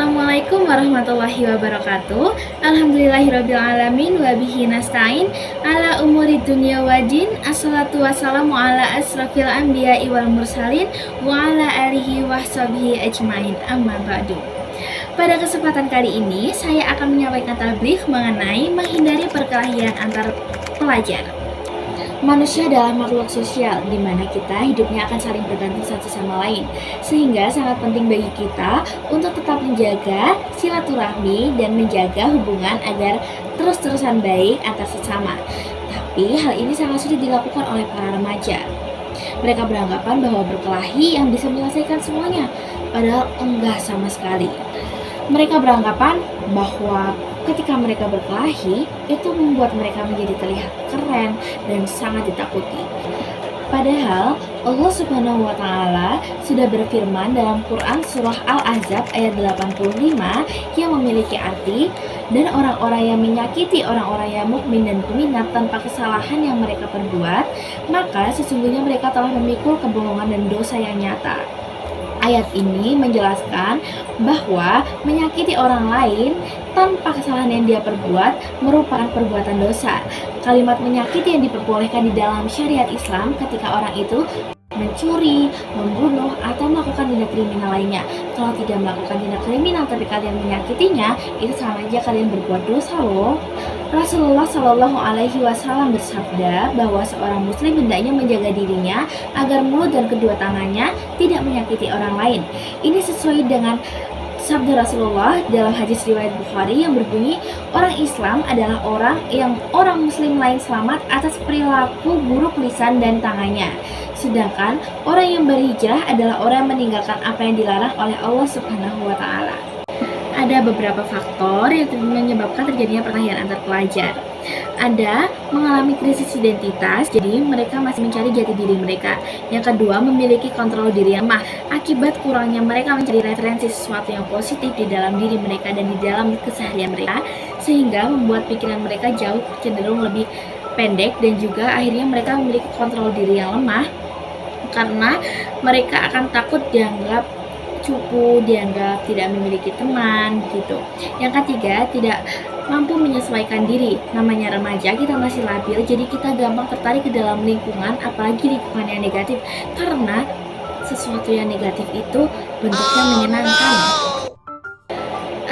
Assalamualaikum warahmatullahi wabarakatuh. Alhamdulillahirrabbilalamin. Wabihi nasta'in ala umuri dunya wajin. Assalatu wassalamu ala asrafil anbiya'i wal mursalin wa ala alihi wahsabihi ajmain, amma ba'du. Pada kesempatan kali ini saya akan menyampaikan tabligh mengenai menghindari perkelahian antar pelajar. Manusia adalah makhluk sosial, di mana kita hidupnya akan saling bergantung satu sama lain, sehingga sangat penting bagi kita untuk tetap menjaga silaturahmi dan menjaga hubungan agar terus-terusan baik antar sesama. Tapi hal ini sangat sulit dilakukan oleh para remaja. Mereka beranggapan bahwa berkelahi yang bisa menyelesaikan semuanya, padahal enggak sama sekali. Mereka beranggapan bahwa ketika mereka berkelahi, itu membuat mereka menjadi terlihat keren dan sangat ditakuti. Padahal Allah Subhanahu wa Ta'ala sudah berfirman dalam Quran surah Al-Ahzab ayat 85 yang memiliki arti, dan orang-orang yang menyakiti orang-orang yang mukmin dan mukminat tanpa kesalahan yang mereka perbuat, maka sesungguhnya mereka telah memikul kebohongan dan dosa yang nyata. Ayat ini menjelaskan bahwa menyakiti orang lain tanpa kesalahan yang dia perbuat merupakan perbuatan dosa. Kalimat menyakiti yang diperbolehkan di dalam syariat Islam ketika orang itu mencuri, membunuh, atau melakukan tindak kriminal lainnya. Kalau tidak melakukan tindak kriminal tapi kalian menyakitinya, itu sama aja kalian berbuat dosa loh. Rasulullah Shallallahu Alaihi Wasallam bersabda bahwa seorang muslim hendaknya menjaga dirinya agar mulut dan kedua tangannya tidak menyakiti orang lain. Ini sesuai dengan sabda Rasulullah dalam hadis riwayat Bukhari yang berbunyi, orang Islam adalah orang muslim lain selamat atas perilaku buruk lisan dan tangannya. Sedangkan orang yang berhijrah adalah orang yang meninggalkan apa yang dilarang oleh Allah Subhanahu wa Ta'ala. Ada beberapa faktor yang menyebabkan terjadinya perkelahian antar pelajar. Ada mengalami krisis identitas, jadi mereka masih mencari jati diri mereka. Yang kedua, memiliki kontrol diri yang lemah akibat kurangnya mereka mencari referensi sesuatu yang positif di dalam diri mereka dan di dalam keseharian mereka, sehingga membuat pikiran mereka jauh cenderung lebih pendek, dan juga akhirnya mereka memiliki kontrol diri yang lemah karena mereka akan takut dianggap cupu, dianggap tidak memiliki teman gitu. Yang ketiga, tidak mampu menyesuaikan diri. Namanya remaja, kita masih labil, jadi kita gampang tertarik ke dalam lingkungan, apalagi lingkungan yang negatif, karena sesuatu yang negatif itu bentuknya menyenangkan.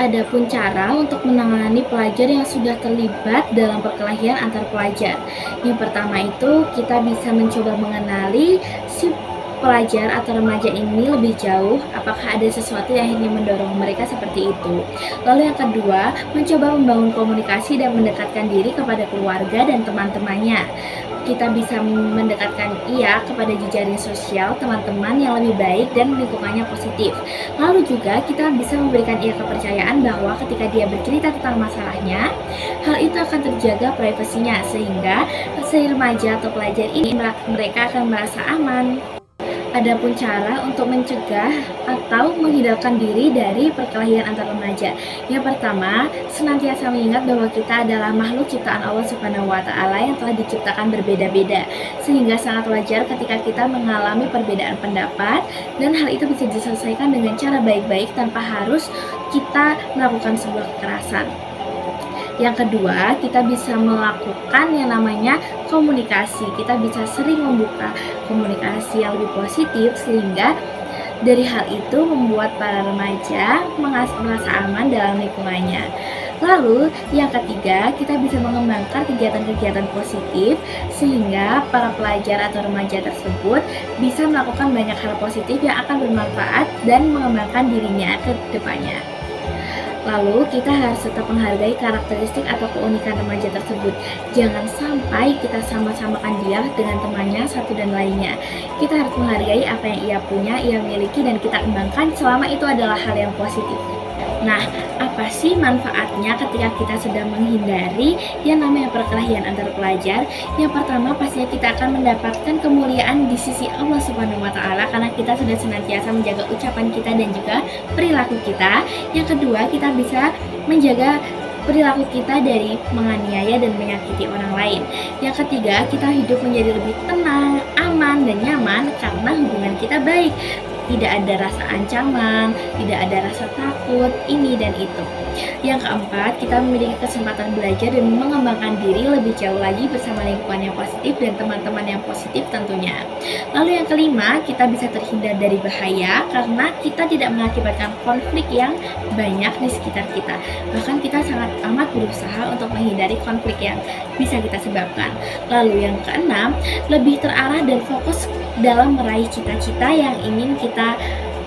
Adapun cara untuk menangani pelajar yang sudah terlibat dalam perkelahian antar pelajar. Yang pertama itu kita bisa mencoba mengenali si pelajar atau remaja ini lebih jauh, apakah ada sesuatu yang akhirnya mendorong mereka seperti itu. Lalu yang kedua, mencoba membangun komunikasi dan mendekatkan diri kepada keluarga dan teman-temannya. Kita bisa mendekatkan ia kepada jejaring sosial teman-teman yang lebih baik dan lingkungannya positif. Lalu juga kita bisa memberikan ia kepercayaan bahwa ketika dia bercerita tentang masalahnya, hal itu akan terjaga privasinya, sehingga si remaja atau pelajar ini mereka akan merasa aman. Adapun cara untuk mencegah atau menghindarkan diri dari perkelahian antar remaja. Yang pertama, senantiasa mengingat bahwa kita adalah makhluk ciptaan Allah Subhanahu wa Ta'ala yang telah diciptakan berbeda-beda, sehingga sangat wajar ketika kita mengalami perbedaan pendapat, dan hal itu bisa diselesaikan dengan cara baik-baik tanpa harus kita melakukan sebuah kekerasan. Yang kedua, kita bisa melakukan yang namanya komunikasi. Kita bisa sering membuka komunikasi yang lebih positif, sehingga dari hal itu membuat para remaja merasa aman dalam lingkungannya. Lalu, yang ketiga, kita bisa mengembangkan kegiatan-kegiatan positif sehingga para pelajar atau remaja tersebut bisa melakukan banyak hal positif yang akan bermanfaat dan mengembangkan dirinya ke depannya. Lalu kita harus tetap menghargai karakteristik atau keunikan remaja tersebut. Jangan sampai kita sama-samakan dia dengan temannya satu dan lainnya. Kita harus menghargai apa yang ia punya, ia miliki, dan kita kembangkan selama itu adalah hal yang positif. Nah, apa sih manfaatnya ketika kita sedang menghindari yang namanya perkelahian antar pelajar? Yang pertama, pastinya kita akan mendapatkan kemuliaan di sisi Allah Subhanahu wa Ta'ala karena kita sudah senantiasa menjaga ucapan kita dan juga perilaku kita. Yang kedua, kita bisa menjaga perilaku kita dari menganiaya dan menyakiti orang lain. Yang ketiga, kita hidup menjadi lebih tenang, aman, dan nyaman karena hubungan kita baik. tidak ada rasa ancaman, tidak ada rasa takut, ini dan itu. Yang keempat, kita memiliki kesempatan belajar dan mengembangkan diri lebih jauh lagi bersama lingkungan yang positif dan teman-teman yang positif tentunya. Lalu yang kelima, kita bisa terhindar dari bahaya karena kita tidak mengakibatkan konflik yang banyak di sekitar kita. Bahkan kita sangat amat berusaha untuk menghindari konflik yang bisa kita sebabkan. Lalu yang keenam, lebih terarah dan fokus dalam meraih cita-cita yang ingin kita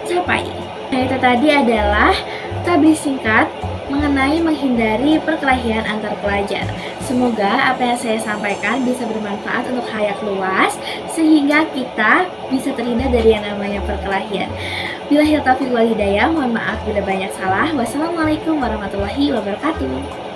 capai. Nah, itu tadi adalah tablis singkat mengenai menghindari perkelahian antar pelajar. Semoga apa yang saya sampaikan bisa bermanfaat untuk khalayak luas sehingga kita bisa terhindar dari yang namanya perkelahian. Billahil taufiq wal hidayah, mohon maaf bila banyak salah. Wassalamualaikum warahmatullahi wabarakatuh.